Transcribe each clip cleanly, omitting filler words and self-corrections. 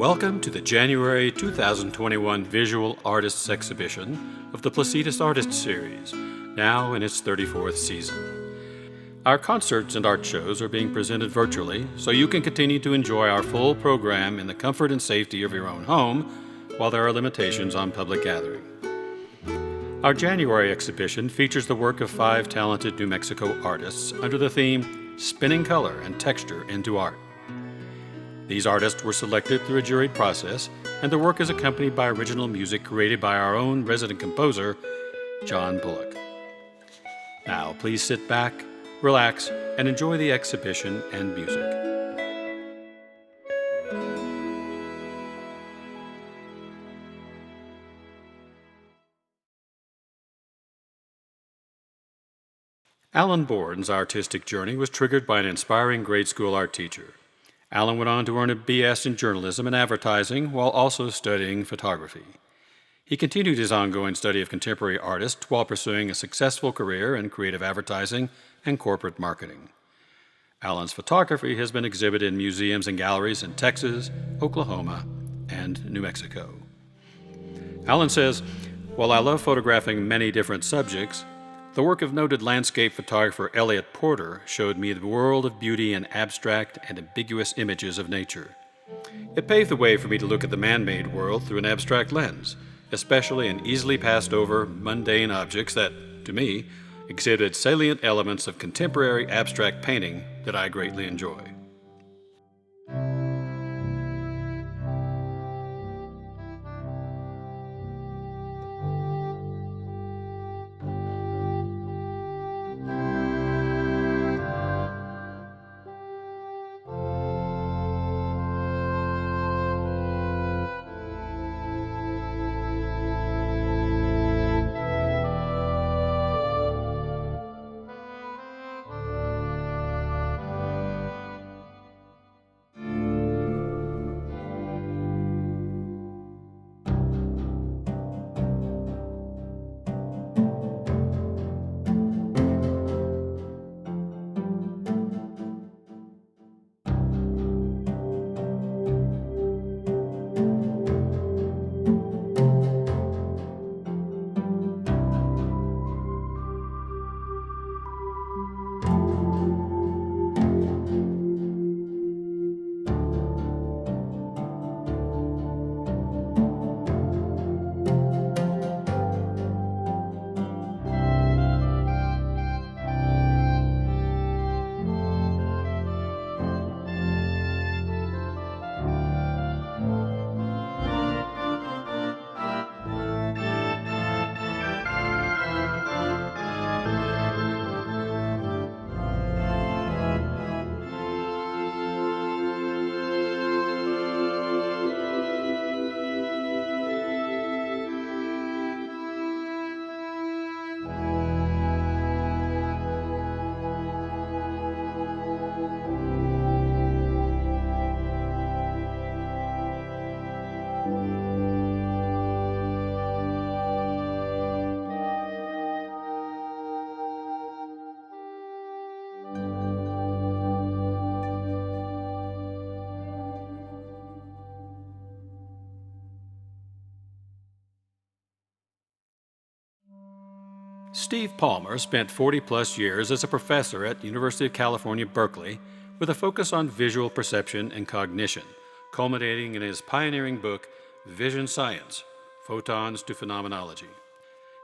Welcome to the January 2021 Visual Artists Exhibition of the Placidus Artists Series, now in its 34th season. Our concerts and art shows are being presented virtually, so you can continue to enjoy our full program in the comfort and safety of your own home, while there are limitations on public gathering. Our January exhibition features the work of 5 talented New Mexico artists under the theme Spinning Color and Texture into Art. These artists were selected through a juried process, and the work is accompanied by original music created by our own resident composer, John Bullock. Now, please sit back, relax, and enjoy the exhibition and music. Alan Bourne's artistic journey was triggered by an inspiring grade school art teacher. Alan went on to earn a B.S. in journalism and advertising while also studying photography. He continued his ongoing study of contemporary artists while pursuing a successful career in creative advertising and corporate marketing. Alan's photography has been exhibited in museums and galleries in Texas, Oklahoma, and New Mexico. Alan says, "While I love photographing many different subjects, the work of noted landscape photographer Elliot Porter showed me the world of beauty in abstract and ambiguous images of nature. It paved the way for me to look at the man-made world through an abstract lens, especially in easily passed over mundane objects that, to me, exhibited salient elements of contemporary abstract painting that I greatly enjoy." Steve Palmer spent 40-plus years as a professor at University of California, Berkeley, with a focus on visual perception and cognition, culminating in his pioneering book, Vision Science: Photons to Phenomenology.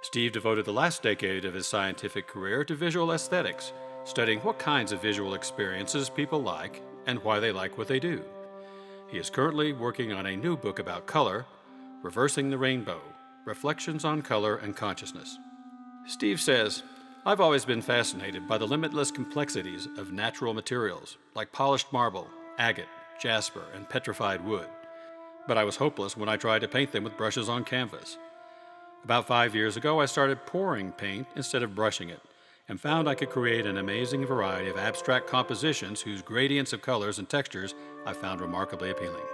Steve devoted the last decade of his scientific career to visual aesthetics, studying what kinds of visual experiences people like and why they like what they do. He is currently working on a new book about color, Reversing the Rainbow: Reflections on Color and Consciousness. Steve says, "I've always been fascinated by the limitless complexities of natural materials like polished marble, agate, jasper, and petrified wood. But I was hopeless when I tried to paint them with brushes on canvas. About 5 years ago, I started pouring paint instead of brushing it, and found I could create an amazing variety of abstract compositions whose gradients of colors and textures I found remarkably appealing."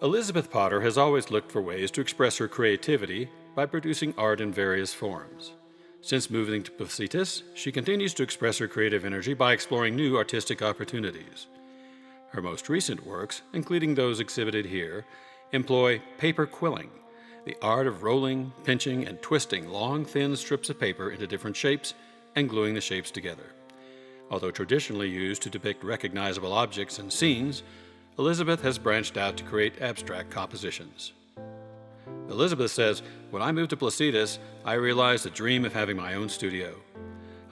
Elizabeth Potter has always looked for ways to express her creativity by producing art in various forms. Since moving to Placitas, she continues to express her creative energy by exploring new artistic opportunities. Her most recent works, including those exhibited here, employ paper quilling, the art of rolling, pinching, and twisting long, thin strips of paper into different shapes and gluing the shapes together. Although traditionally used to depict recognizable objects and scenes, Elizabeth has branched out to create abstract compositions. Elizabeth says, "When I moved to Placitas, I realized the dream of having my own studio.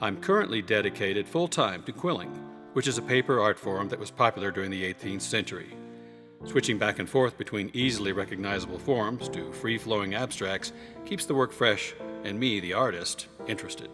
I'm currently dedicated full-time to quilling, which is a paper art form that was popular during the 18th century. Switching back and forth between easily recognizable forms to free-flowing abstracts keeps the work fresh and me, the artist, interested."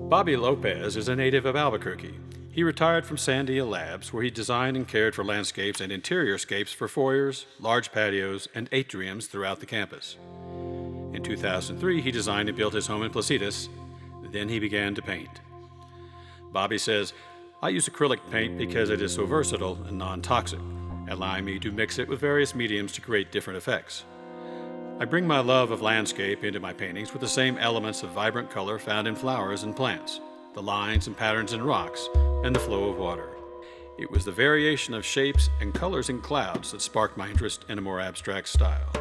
Bobby Lopez is a native of Albuquerque. He retired from Sandia Labs, where he designed and cared for landscapes and interiorscapes for foyers, large patios, and atriums throughout the campus. In 2003, he designed and built his home in Placitas. Then he began to paint. Bobby says, "I use acrylic paint because it is so versatile and non-toxic, allowing me to mix it with various mediums to create different effects. I bring my love of landscape into my paintings with the same elements of vibrant color found in flowers and plants, the lines and patterns in rocks, and the flow of water. It was the variation of shapes and colors in clouds that sparked my interest in a more abstract style."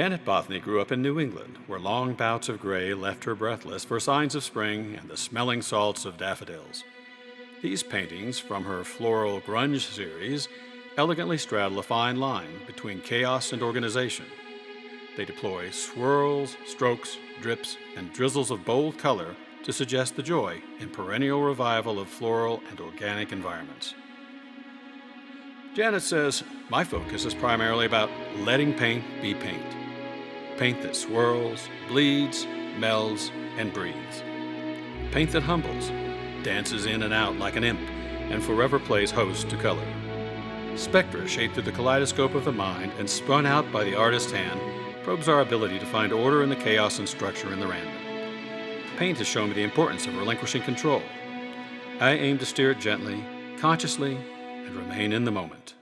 Janet Bothney grew up in New England, where long bouts of gray left her breathless for signs of spring and the smelling salts of daffodils. These paintings from her Floral Grunge series elegantly straddle a fine line between chaos and organization. They deploy swirls, strokes, drips, and drizzles of bold color to suggest the joy and perennial revival of floral and organic environments. Janet says, "My focus is primarily about letting paint be paint. Paint that swirls, bleeds, melds, and breathes. Paint that humbles, dances in and out like an imp, and forever plays host to color. Spectra shaped through the kaleidoscope of the mind and spun out by the artist's hand probes our ability to find order in the chaos and structure in the random. Paint has shown me the importance of relinquishing control. I aim to steer it gently, consciously, and remain in the moment."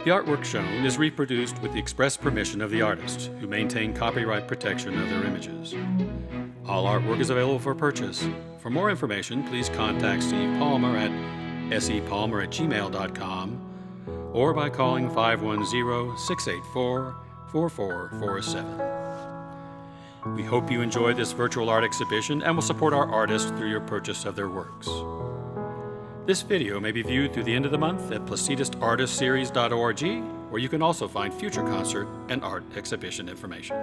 The artwork shown is reproduced with the express permission of the artist, who maintain copyright protection of their images. All artwork is available for purchase. For more information, please contact Steve Palmer at sepalmer@gmail.com or by calling 510-684-4447. We hope you enjoy this virtual art exhibition and will support our artists through your purchase of their works. This video may be viewed through the end of the month at placidistartistseries.org, where you can also find future concert and art exhibition information.